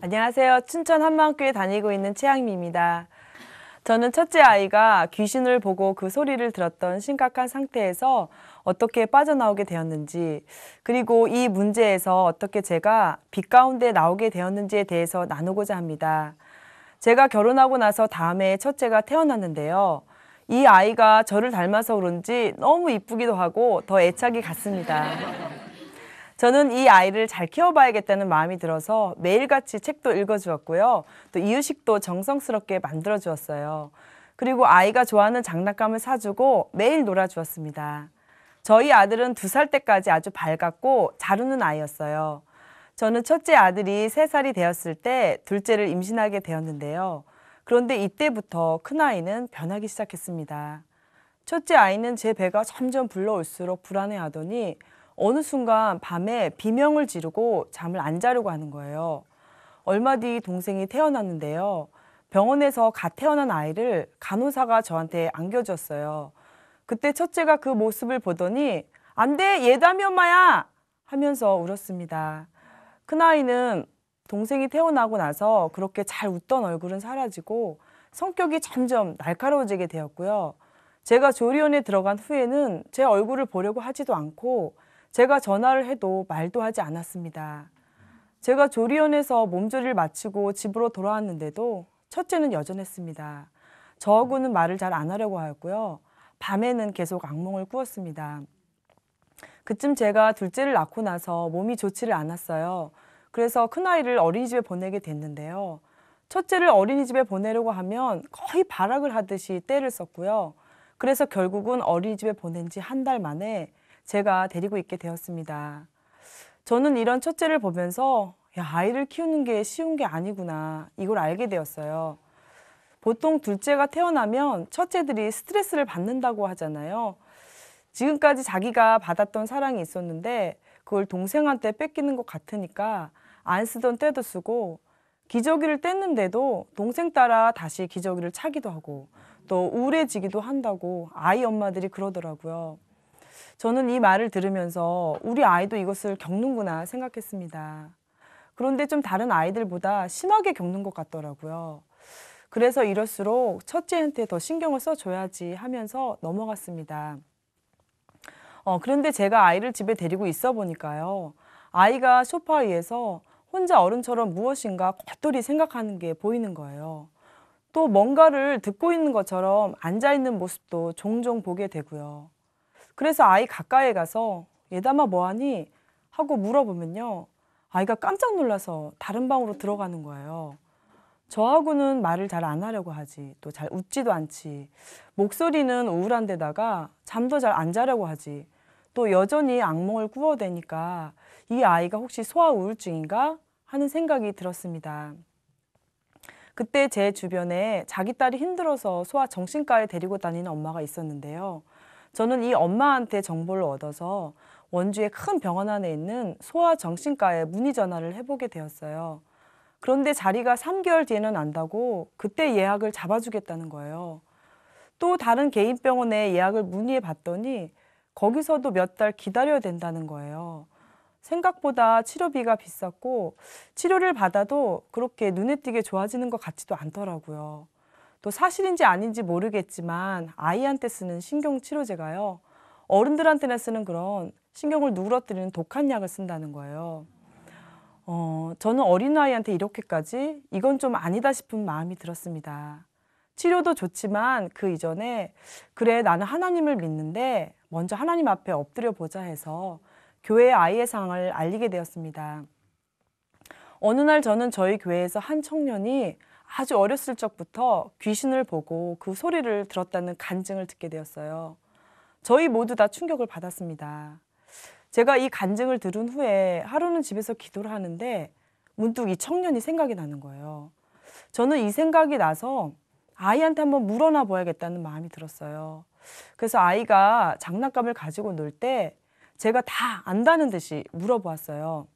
안녕하세요. 춘천 한마음교회 다니고 있는 최양미입니다. 저는 첫째 아이가 귀신을 보고 그 소리를 들었던 심각한 상태에서 어떻게 빠져나오게 되었는지, 그리고 이 문제에서 어떻게 제가 빛 가운데 나오게 되었는지에 대해서 나누고자 합니다. 제가 결혼하고 나서 다음에 첫째가 태어났는데요. 이 아이가 저를 닮아서 그런지 너무 이쁘기도 하고 더 애착이 갔습니다. 저는 이 아이를 잘 키워봐야겠다는 마음이 들어서 매일같이 책도 읽어주었고요. 또 이유식도 정성스럽게 만들어주었어요. 그리고 아이가 좋아하는 장난감을 사주고 매일 놀아주었습니다. 저희 아들은 2살 때까지 아주 밝았고 잘 웃는 아이였어요. 저는 첫째 아들이 3살이 되었을 때 둘째를 임신하게 되었는데요. 그런데 이때부터 큰아이는 변하기 시작했습니다. 첫째 아이는 제 배가 점점 불러올수록 불안해하더니 어느 순간 밤에 비명을 지르고 잠을 안 자려고 하는 거예요. 얼마 뒤 동생이 태어났는데요. 병원에서 갓 태어난 아이를 간호사가 저한테 안겨줬어요. 그때 첫째가 그 모습을 보더니 안 돼, 예담이 엄마야! 하면서 울었습니다. 큰아이는 동생이 태어나고 나서 그렇게 잘 웃던 얼굴은 사라지고 성격이 점점 날카로워지게 되었고요. 제가 조리원에 들어간 후에는 제 얼굴을 보려고 하지도 않고 제가 전화를 해도 말도 하지 않았습니다. 제가 조리원에서 몸조리를 마치고 집으로 돌아왔는데도 첫째는 여전했습니다. 저하고는 말을 잘 안 하려고 하였고요. 밤에는 계속 악몽을 꾸었습니다. 그쯤 제가 둘째를 낳고 나서 몸이 좋지를 않았어요. 그래서 큰아이를 어린이집에 보내게 됐는데요. 첫째를 어린이집에 보내려고 하면 거의 발악을 하듯이 떼를 썼고요. 그래서 결국은 어린이집에 보낸 지 한 달 만에 제가 데리고 있게 되었습니다. 저는 이런 첫째를 보면서 아이를 키우는 게 쉬운 게 아니구나, 이걸 알게 되었어요. 보통 둘째가 태어나면 첫째들이 스트레스를 받는다고 하잖아요. 지금까지 자기가 받았던 사랑이 있었는데 그걸 동생한테 뺏기는 것 같으니까 안 쓰던 떼도 쓰고, 기저귀를 뗐는데도 동생 따라 다시 기저귀를 차기도 하고 또 우울해지기도 한다고 아이 엄마들이 그러더라고요. 저는 이 말을 들으면서 우리 아이도 이것을 겪는구나 생각했습니다. 그런데 좀 다른 아이들보다 심하게 겪는 것 같더라고요. 그래서 이럴수록 첫째한테 더 신경을 써줘야지 하면서 넘어갔습니다. 그런데 제가 아이를 집에 데리고 있어 보니까요. 아이가 소파 위에서 혼자 어른처럼 무엇인가 겉돌이 생각하는 게 보이는 거예요. 또 뭔가를 듣고 있는 것처럼 앉아있는 모습도 종종 보게 되고요. 그래서 아이 가까이에 가서 예담아 뭐하니? 하고 물어보면요. 아이가 깜짝 놀라서 다른 방으로 들어가는 거예요. 저하고는 말을 잘 안 하려고 하지, 또 잘 웃지도 않지, 목소리는 우울한 데다가 잠도 잘 안 자려고 하지, 또 여전히 악몽을 꾸어대니까 이 아이가 혹시 소아 우울증인가 하는 생각이 들었습니다. 그때 제 주변에 자기 딸이 힘들어서 소아 정신과에 데리고 다니는 엄마가 있었는데요. 저는 이 엄마한테 정보를 얻어서 원주의 큰 병원 안에 있는 소아정신과에 문의 전화를 해보게 되었어요. 그런데 자리가 3개월 뒤에는 난다고 그때 예약을 잡아주겠다는 거예요. 또 다른 개인 병원에 예약을 문의해 봤더니 거기서도 몇 달 기다려야 된다는 거예요. 생각보다 치료비가 비쌌고 치료를 받아도 그렇게 눈에 띄게 좋아지는 것 같지도 않더라고요. 또 사실인지 아닌지 모르겠지만 아이한테 쓰는 신경치료제가요, 어른들한테나 쓰는 그런 신경을 누그러뜨리는 독한 약을 쓴다는 거예요. 저는 어린아이한테 이렇게까지 이건 좀 아니다 싶은 마음이 들었습니다. 치료도 좋지만 그 이전에 그래 나는 하나님을 믿는데 먼저 하나님 앞에 엎드려 보자 해서 교회에 아이의 상황을 알리게 되었습니다. 어느 날 저는 저희 교회에서 한 청년이 아주 어렸을 적부터 귀신을 보고 그 소리를 들었다는 간증을 듣게 되었어요. 저희 모두 다 충격을 받았습니다. 제가 이 간증을 들은 후에 하루는 집에서 기도를 하는데 문득 이 청년이 생각이 나는 거예요. 저는 이 생각이 나서 아이한테 한번 물어나 봐야겠다는 마음이 들었어요. 그래서 아이가 장난감을 가지고 놀 때 제가 다 안다는 듯이 물어보았어요.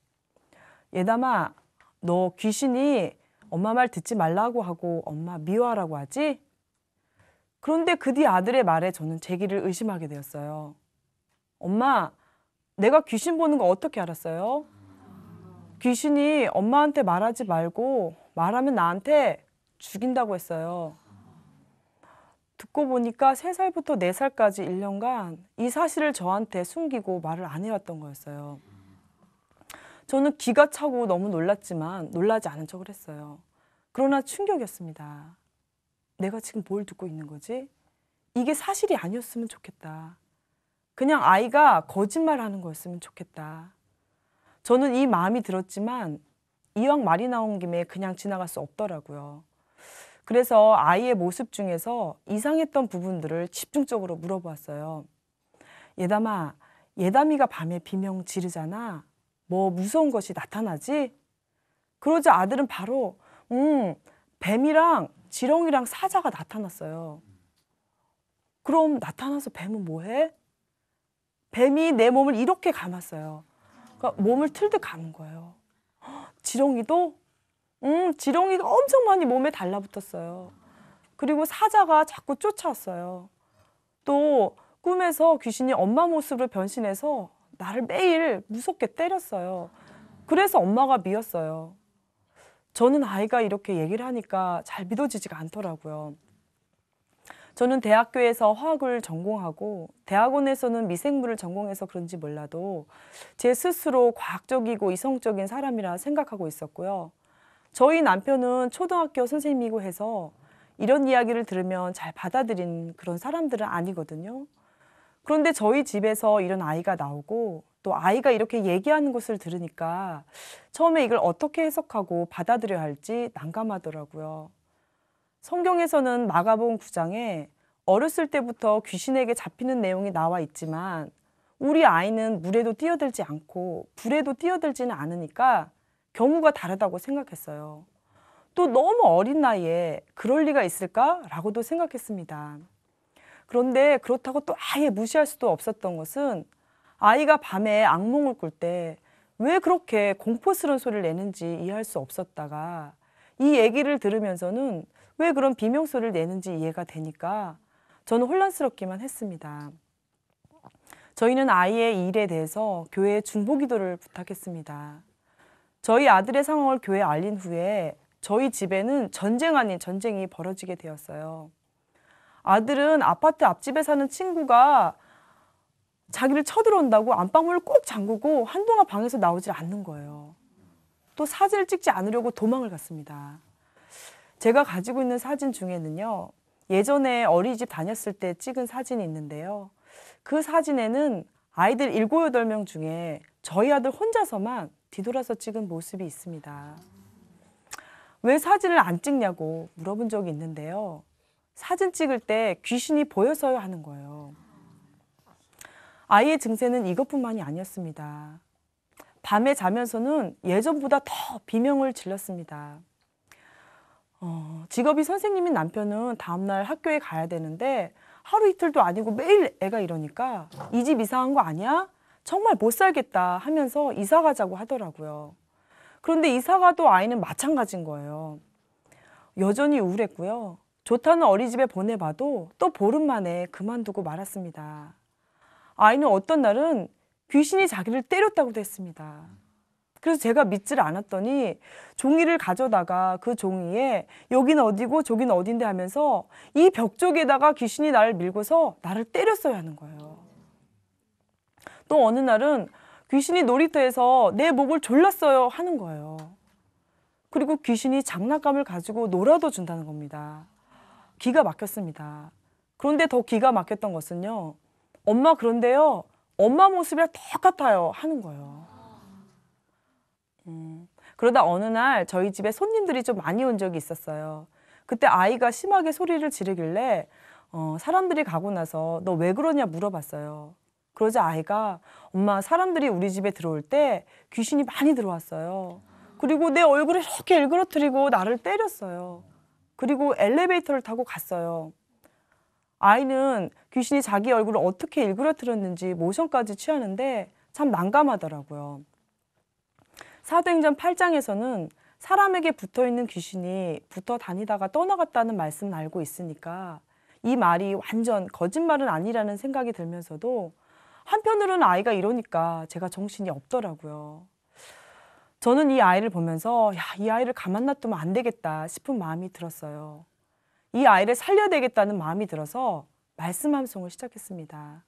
예담아, 너 귀신이 엄마 말 듣지 말라고 하고 엄마 미워하라고 하지? 그런데 그 뒤 아들의 말에 저는 제 길을 의심하게 되었어요. 엄마, 내가 귀신 보는 거 어떻게 알았어요? 귀신이 엄마한테 말하지 말고 말하면 나한테 죽인다고 했어요. 듣고 보니까 3살부터 4살까지 1년간 이 사실을 저한테 숨기고 말을 안 해왔던 거였어요. 저는 기가 차고 너무 놀랐지만 놀라지 않은 척을 했어요. 그러나 충격이었습니다. 내가 지금 뭘 듣고 있는 거지? 이게 사실이 아니었으면 좋겠다. 그냥 아이가 거짓말하는 거였으면 좋겠다. 저는 이 마음이 들었지만 이왕 말이 나온 김에 그냥 지나갈 수 없더라고요. 그래서 아이의 모습 중에서 이상했던 부분들을 집중적으로 물어보았어요. 예담아, 예담이가 밤에 비명 지르잖아. 뭐 무서운 것이 나타나지? 그러자 아들은 바로 뱀이랑 지렁이랑 사자가 나타났어요. 그럼 나타나서 뱀은 뭐해? 뱀이 내 몸을 이렇게 감았어요. 그러니까 몸을 틀듯 감은 거예요. 지렁이도? 지렁이가 엄청 많이 몸에 달라붙었어요. 그리고 사자가 자꾸 쫓아왔어요. 또 꿈에서 귀신이 엄마 모습으로 변신해서 나를 매일 무섭게 때렸어요. 그래서 엄마가 미웠어요. 저는 아이가 이렇게 얘기를 하니까 잘 믿어지지가 않더라고요. 저는 대학교에서 화학을 전공하고 대학원에서는 미생물을 전공해서 그런지 몰라도 제 스스로 과학적이고 이성적인 사람이라 생각하고 있었고요. 저희 남편은 초등학교 선생님이고 해서 이런 이야기를 들으면 잘 받아들인 그런 사람들은 아니거든요. 그런데 저희 집에서 이런 아이가 나오고 또 아이가 이렇게 얘기하는 것을 들으니까 처음에 이걸 어떻게 해석하고 받아들여야 할지 난감하더라고요. 성경에서는 마가복음 9장에 어렸을 때부터 귀신에게 잡히는 내용이 나와 있지만 우리 아이는 물에도 뛰어들지 않고 불에도 뛰어들지는 않으니까 경우가 다르다고 생각했어요. 또 너무 어린 나이에 그럴 리가 있을까라고도 생각했습니다. 그런데 그렇다고 또 아예 무시할 수도 없었던 것은 아이가 밤에 악몽을 꿀 때 왜 그렇게 공포스러운 소리를 내는지 이해할 수 없었다가 이 얘기를 들으면서는 왜 그런 비명소리를 내는지 이해가 되니까 저는 혼란스럽기만 했습니다. 저희는 아이의 일에 대해서 교회에 중보기도를 부탁했습니다. 저희 아들의 상황을 교회에 알린 후에 저희 집에는 전쟁 아닌 전쟁이 벌어지게 되었어요. 아들은 아파트 앞집에 사는 친구가 자기를 쳐들어온다고 안방문을 꼭 잠그고 한동안 방에서 나오질 않는 거예요. 또 사진을 찍지 않으려고 도망을 갔습니다. 제가 가지고 있는 사진 중에는요, 예전에 어린이집 다녔을 때 찍은 사진이 있는데요. 그 사진에는 아이들 7, 8명 중에 저희 아들 혼자서만 뒤돌아서 찍은 모습이 있습니다. 왜 사진을 안 찍냐고 물어본 적이 있는데요. 사진 찍을 때 귀신이 보여서야 하는 거예요. 아이의 증세는 이것뿐만이 아니었습니다. 밤에 자면서는 예전보다 더 비명을 질렀습니다. 직업이 선생님인 남편은 다음날 학교에 가야 되는데 하루 이틀도 아니고 매일 애가 이러니까 이 집 이사한 거 아니야? 정말 못 살겠다 하면서 이사 가자고 하더라고요. 그런데 이사 가도 아이는 마찬가지인 거예요. 여전히 우울했고요. 좋다는 어린이집에 보내봐도 또 보름 만에 그만두고 말았습니다. 아이는 어떤 날은 귀신이 자기를 때렸다고도 했습니다. 그래서 제가 믿지를 않았더니 종이를 가져다가 그 종이에 여기는 어디고 저기는 어딘데 하면서 이 벽 쪽에다가 귀신이 나를 밀고서 나를 때렸어야 하는 거예요. 또 어느 날은 귀신이 놀이터에서 내 목을 졸랐어요 하는 거예요. 그리고 귀신이 장난감을 가지고 놀아도 준다는 겁니다. 기가 막혔습니다. 그런데 더 기가 막혔던 것은요. 엄마 그런데요. 엄마 모습이랑 똑같아요 하는 거예요. 그러다 어느 날 저희 집에 손님들이 좀 많이 온 적이 있었어요. 그때 아이가 심하게 소리를 지르길래 사람들이 가고 나서 너 왜 그러냐 물어봤어요. 그러자 아이가 엄마 사람들이 우리 집에 들어올 때 귀신이 많이 들어왔어요. 그리고 내 얼굴을 이렇게 일그러뜨리고 나를 때렸어요. 그리고 엘리베이터를 타고 갔어요. 아이는 귀신이 자기 얼굴을 어떻게 일그러뜨렸는지 모션까지 취하는데 참 난감하더라고요. 사도행전 8장에서는 사람에게 붙어있는 귀신이 붙어 다니다가 떠나갔다는 말씀을 알고 있으니까 이 말이 완전 거짓말은 아니라는 생각이 들면서도 한편으로는 아이가 이러니까 제가 정신이 없더라고요. 저는 이 아이를 보면서 이 아이를 가만 놔두면 안 되겠다 싶은 마음이 들었어요. 이 아이를 살려야 되겠다는 마음이 들어서 말씀 암송을 시작했습니다.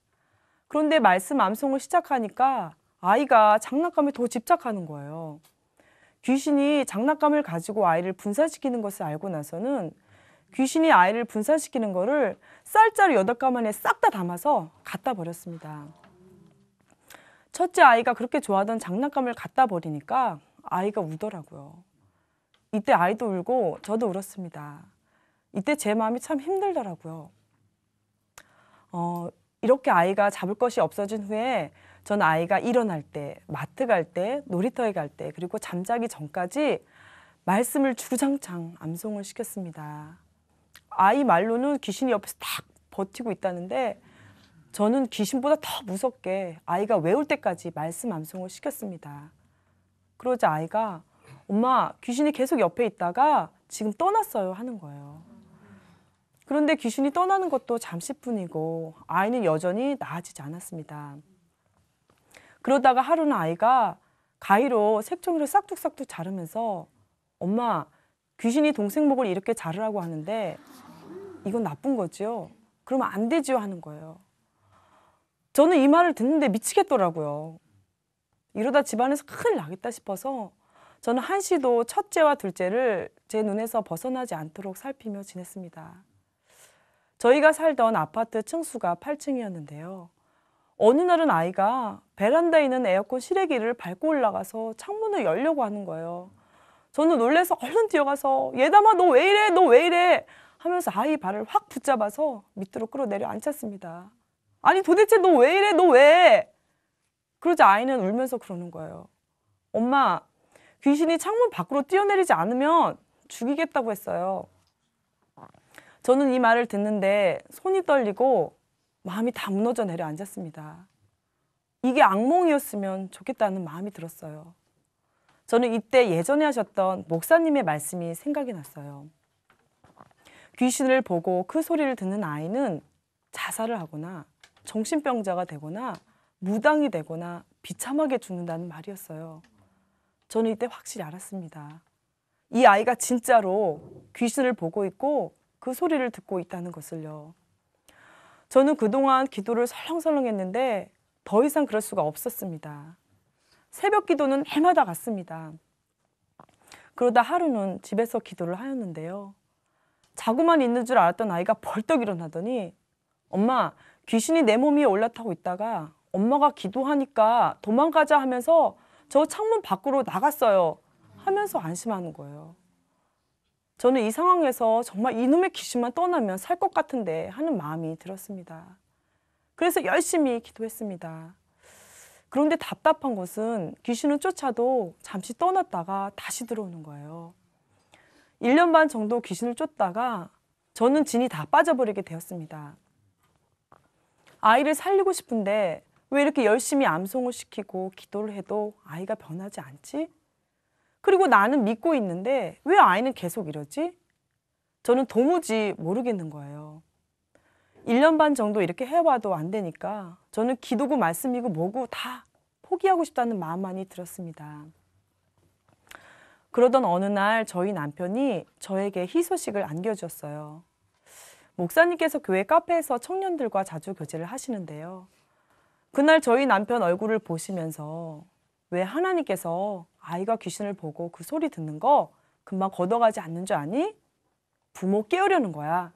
그런데 말씀 암송을 시작하니까 아이가 장난감에 더 집착하는 거예요. 귀신이 장난감을 가지고 아이를 분산시키는 것을 알고 나서는 귀신이 아이를 분산시키는 거를 쌀자루 8감 안에 싹 다 담아서 갖다 버렸습니다. 첫째 아이가 그렇게 좋아하던 장난감을 갖다 버리니까 아이가 울더라고요. 이때 아이도 울고 저도 울었습니다. 이때 제 마음이 참 힘들더라고요. 이렇게 아이가 잡을 것이 없어진 후에 저는 아이가 일어날 때, 마트 갈 때, 놀이터에 갈 때, 그리고 잠자기 전까지 말씀을 주구장창 암송을 시켰습니다. 아이 말로는 귀신이 옆에서 딱 버티고 있다는데 저는 귀신보다 더 무섭게 아이가 외울 때까지 말씀 암송을 시켰습니다. 그러자 아이가 엄마, 귀신이 계속 옆에 있다가 지금 떠났어요 하는 거예요. 그런데 귀신이 떠나는 것도 잠시뿐이고 아이는 여전히 나아지지 않았습니다. 그러다가 하루는 아이가 가위로 색종이를 싹둑싹둑 자르면서 엄마, 귀신이 동생 목을 이렇게 자르라고 하는데 이건 나쁜 거지요? 그러면 안 되지요 하는 거예요. 저는 이 말을 듣는데 미치겠더라고요. 이러다 집안에서 큰일 나겠다 싶어서 저는 한시도 첫째와 둘째를 제 눈에서 벗어나지 않도록 살피며 지냈습니다. 저희가 살던 아파트 층수가 8층이었는데요. 어느 날은 아이가 베란다에 있는 에어컨 실외기를 밟고 올라가서 창문을 열려고 하는 거예요. 저는 놀라서 얼른 뛰어가서 얘담아 너 왜 이래? 너 왜 이래? 하면서 아이 발을 확 붙잡아서 밑으로 끌어내려 앉혔습니다. 아니 도대체 너 왜 이래? 너 왜? 그러자 아이는 울면서 그러는 거예요. 엄마, 귀신이 창문 밖으로 뛰어내리지 않으면 죽이겠다고 했어요. 저는 이 말을 듣는데 손이 떨리고 마음이 다 무너져 내려앉았습니다. 이게 악몽이었으면 좋겠다는 마음이 들었어요. 저는 이때 예전에 하셨던 목사님의 말씀이 생각이 났어요. 귀신을 보고 그 소리를 듣는 아이는 자살을 하거나 정신병자가 되거나 무당이 되거나 비참하게 죽는다는 말이었어요. 저는 이때 확실히 알았습니다. 이 아이가 진짜로 귀신을 보고 있고 그 소리를 듣고 있다는 것을요. 저는 그동안 기도를 설렁설렁 했는데 더 이상 그럴 수가 없었습니다. 새벽 기도는 해마다 갔습니다. 그러다 하루는 집에서 기도를 하였는데요. 자고만 있는 줄 알았던 아이가 벌떡 일어나더니 엄마, 귀신이 내 몸 위에 올라타고 있다가 엄마가 기도하니까 도망가자 하면서 저 창문 밖으로 나갔어요 하면서 안심하는 거예요. 저는 이 상황에서 정말 이놈의 귀신만 떠나면 살 것 같은데 하는 마음이 들었습니다. 그래서 열심히 기도했습니다. 그런데 답답한 것은 귀신은 쫓아도 잠시 떠났다가 다시 들어오는 거예요. 1년 반 정도 귀신을 쫓다가 저는 진이 다 빠져버리게 되었습니다. 아이를 살리고 싶은데 왜 이렇게 열심히 암송을 시키고 기도를 해도 아이가 변하지 않지? 그리고 나는 믿고 있는데 왜 아이는 계속 이러지? 저는 도무지 모르겠는 거예요. 1년 반 정도 이렇게 해봐도 안 되니까 저는 기도고 말씀이고 뭐고 다 포기하고 싶다는 마음만이 들었습니다. 그러던 어느 날 저희 남편이 저에게 희소식을 안겨주었어요. 목사님께서 교회 카페에서 청년들과 자주 교제를 하시는데요. 그날 저희 남편 얼굴을 보시면서 왜 하나님께서 아이가 귀신을 보고 그 소리 듣는 거 금방 걷어가지 않는 줄 아니? 부모 깨우려는 거야.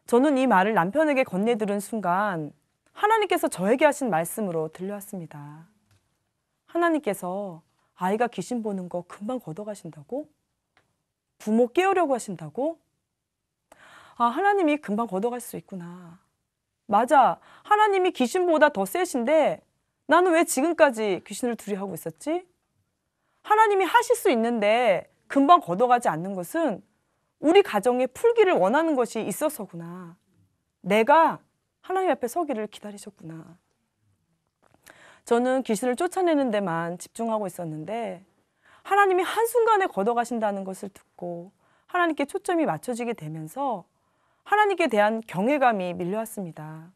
저는 이 말을 남편에게 건네들은 순간 하나님께서 저에게 하신 말씀으로 들려왔습니다. 하나님께서 아이가 귀신 보는 거 금방 걷어가신다고? 부모 깨우려고 하신다고? 아, 하나님이 금방 걷어갈 수 있구나. 맞아, 하나님이 귀신보다 더 세신데 나는 왜 지금까지 귀신을 두려워하고 있었지? 하나님이 하실 수 있는데 금방 걷어가지 않는 것은 우리 가정에 풀기를 원하는 것이 있어서구나. 내가 하나님 앞에 서기를 기다리셨구나. 저는 귀신을 쫓아내는 데만 집중하고 있었는데 하나님이 한순간에 걷어가신다는 것을 듣고 하나님께 초점이 맞춰지게 되면서 하나님께 대한 경외감이 밀려왔습니다.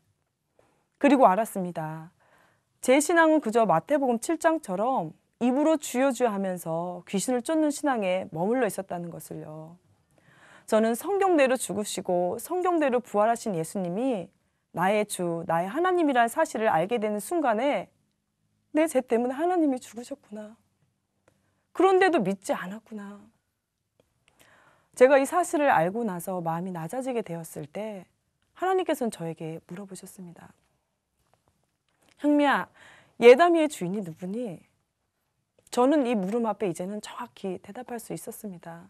그리고 알았습니다. 제 신앙은 그저 마태복음 7장처럼 입으로 주여 주여 하면서 귀신을 쫓는 신앙에 머물러 있었다는 것을요. 저는 성경대로 죽으시고 성경대로 부활하신 예수님이 나의 주, 나의 하나님이라는 사실을 알게 되는 순간에 내 죄 때문에 하나님이 죽으셨구나. 그런데도 믿지 않았구나. 제가 이 사실을 알고 나서 마음이 낮아지게 되었을 때 하나님께서는 저에게 물어보셨습니다. 향미야, 예담이의 주인이 누구니? 저는 이 물음 앞에 이제는 정확히 대답할 수 있었습니다.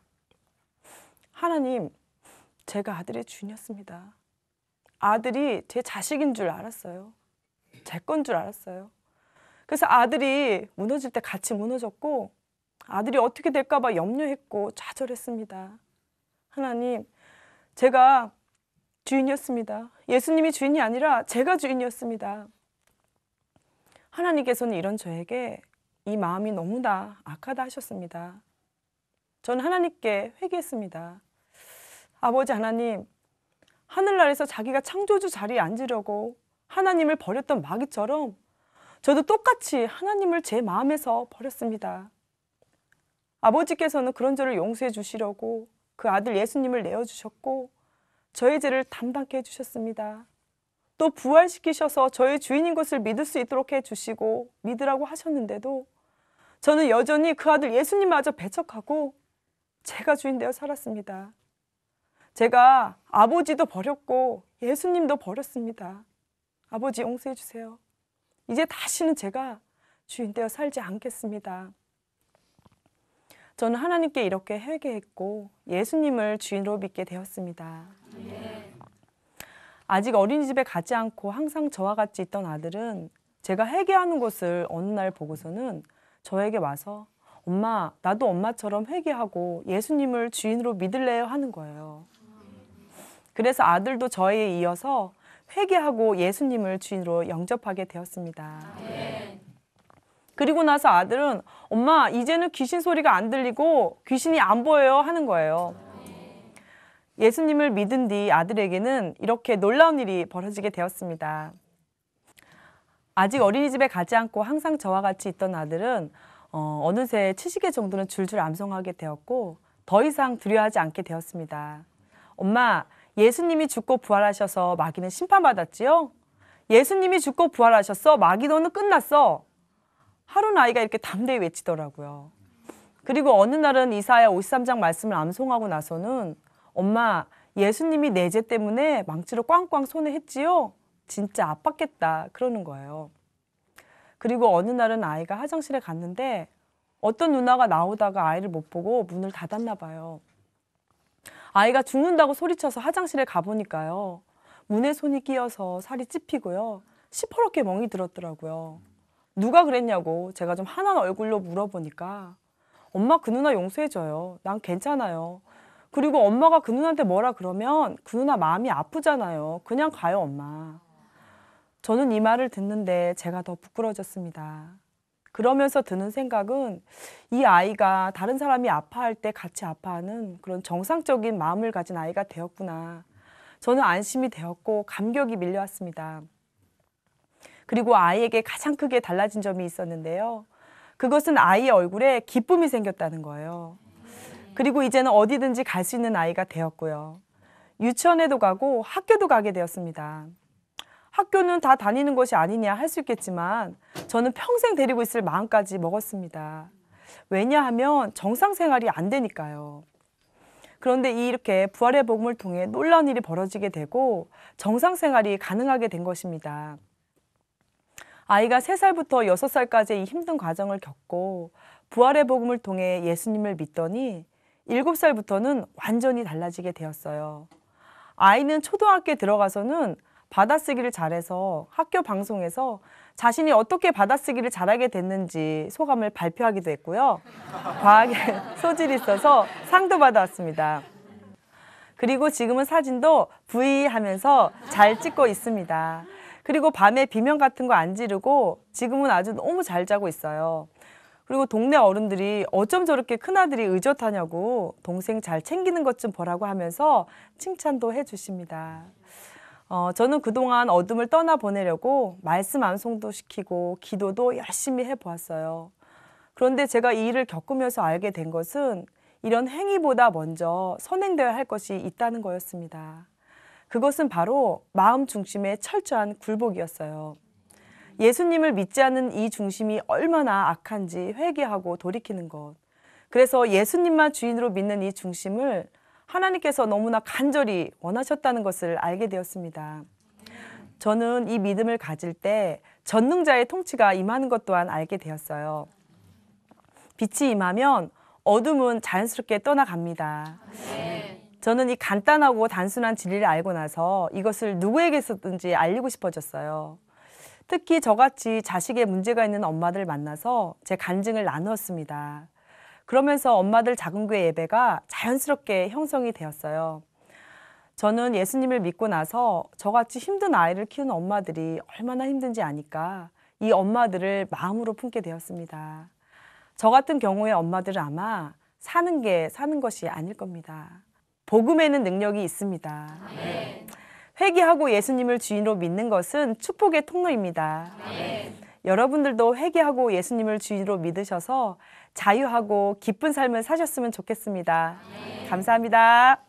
하나님, 제가 아들의 주인이었습니다. 아들이 제 자식인 줄 알았어요. 제 건 줄 알았어요. 그래서 아들이 무너질 때 같이 무너졌고 아들이 어떻게 될까 봐 염려했고 좌절했습니다. 하나님, 제가 주인이었습니다. 예수님이 주인이 아니라 제가 주인이었습니다. 하나님께서는 이런 저에게 이 마음이 너무나 악하다 하셨습니다. 저는 하나님께 회개했습니다. 아버지 하나님, 하늘나라에서 자기가 창조주 자리에 앉으려고 하나님을 버렸던 마귀처럼 저도 똑같이 하나님을 제 마음에서 버렸습니다. 아버지께서는 그런 저를 용서해 주시려고 그 아들 예수님을 내어주셨고 저의 죄를 담당케 해주셨습니다. 또 부활시키셔서 저의 주인인 것을 믿을 수 있도록 해주시고 믿으라고 하셨는데도 저는 여전히 그 아들 예수님마저 배척하고 제가 주인 되어 살았습니다. 제가 아버지도 버렸고 예수님도 버렸습니다. 아버지 용서해 주세요. 이제 다시는 제가 주인 되어 살지 않겠습니다. 저는 하나님께 이렇게 회개했고 예수님을 주인으로 믿게 되었습니다. 아직 어린이집에 가지 않고 항상 저와 같이 있던 아들은 제가 회개하는 것을 어느 날 보고서는 저에게 와서 엄마, 나도 엄마처럼 회개하고 예수님을 주인으로 믿을래요 하는 거예요. 그래서 아들도 저에 이어서 회개하고 예수님을 주인으로 영접하게 되었습니다. 그리고 나서 아들은 엄마, 이제는 귀신 소리가 안 들리고 귀신이 안 보여요 하는 거예요. 예수님을 믿은 뒤 아들에게는 이렇게 놀라운 일이 벌어지게 되었습니다. 아직 어린이집에 가지 않고 항상 저와 같이 있던 아들은 어느새 70개 정도는 줄줄 암송하게 되었고 더 이상 두려워하지 않게 되었습니다. 엄마, 예수님이 죽고 부활하셔서 마귀는 심판받았지요? 예수님이 죽고 부활하셨어. 마귀 너는 끝났어. 하루는 아이가 이렇게 담대히 외치더라고요. 그리고 어느 날은 이사야 53장 말씀을 암송하고 나서는 엄마, 예수님이 내 죄 때문에 망치로 꽝꽝 손에 했지요? 진짜 아팠겠다 그러는 거예요. 그리고 어느 날은 아이가 화장실에 갔는데 어떤 누나가 나오다가 아이를 못 보고 문을 닫았나 봐요. 아이가 죽는다고 소리쳐서 화장실에 가보니까요. 문에 손이 끼어서 살이 찝히고요. 시퍼렇게 멍이 들었더라고요. 누가 그랬냐고 제가 좀 화난 얼굴로 물어보니까 엄마, 그 누나 용서해줘요. 난 괜찮아요. 그리고 엄마가 그 누나한테 뭐라 그러면 그 누나 마음이 아프잖아요. 그냥 가요, 엄마. 저는 이 말을 듣는데 제가 더 부끄러워졌습니다. 그러면서 드는 생각은 이 아이가 다른 사람이 아파할 때 같이 아파하는 그런 정상적인 마음을 가진 아이가 되었구나. 저는 안심이 되었고 감격이 밀려왔습니다. 그리고 아이에게 가장 크게 달라진 점이 있었는데요. 그것은 아이의 얼굴에 기쁨이 생겼다는 거예요. 그리고 이제는 어디든지 갈 수 있는 아이가 되었고요. 유치원에도 가고 학교도 가게 되었습니다. 학교는 다 다니는 것이 아니냐 할 수 있겠지만 저는 평생 데리고 있을 마음까지 먹었습니다. 왜냐하면 정상 생활이 안 되니까요. 그런데 이렇게 부활의 복음을 통해 놀라운 일이 벌어지게 되고 정상 생활이 가능하게 된 것입니다. 아이가 3살부터 6살까지의 이 힘든 과정을 겪고 부활의 복음을 통해 예수님을 믿더니 7살부터는 완전히 달라지게 되었어요. 아이는 초등학교에 들어가서는 받아쓰기를 잘해서 학교 방송에서 자신이 어떻게 받아쓰기를 잘하게 됐는지 소감을 발표하기도 했고요. 과학에 소질이 있어서 상도 받아왔습니다. 그리고 지금은 사진도 V 하면서 잘 찍고 있습니다. 그리고 밤에 비명 같은 거 안 지르고 지금은 아주 너무 잘 자고 있어요. 그리고 동네 어른들이 어쩜 저렇게 큰아들이 의젓하냐고 동생 잘 챙기는 것 좀 보라고 하면서 칭찬도 해주십니다. 저는 그동안 어둠을 떠나보내려고 말씀 암송도 시키고 기도도 열심히 해보았어요. 그런데 제가 이 일을 겪으면서 알게 된 것은 이런 행위보다 먼저 선행되어야 할 것이 있다는 거였습니다. 그것은 바로 마음 중심의 철저한 굴복이었어요. 예수님을 믿지 않는 이 중심이 얼마나 악한지 회개하고 돌이키는 것. 그래서 예수님만 주인으로 믿는 이 중심을 하나님께서 너무나 간절히 원하셨다는 것을 알게 되었습니다. 저는 이 믿음을 가질 때 전능자의 통치가 임하는 것 또한 알게 되었어요. 빛이 임하면 어둠은 자연스럽게 떠나갑니다. 저는 이 간단하고 단순한 진리를 알고 나서 이것을 누구에게서든지 알리고 싶어졌어요. 특히 저같이 자식에 문제가 있는 엄마들 만나서 제 간증을 나누었습니다. 그러면서 엄마들 작은 교회 예배가 자연스럽게 형성이 되었어요. 저는 예수님을 믿고 나서 저같이 힘든 아이를 키우는 엄마들이 얼마나 힘든지 아니까 이 엄마들을 마음으로 품게 되었습니다. 저 같은 경우의 엄마들은 아마 사는 게 사는 것이 아닐 겁니다. 복음에는 능력이 있습니다. 회개하고 예수님을 주인으로 믿는 것은 축복의 통로입니다. 여러분들도 회개하고 예수님을 주인으로 믿으셔서 자유하고 기쁜 삶을 사셨으면 좋겠습니다. 감사합니다.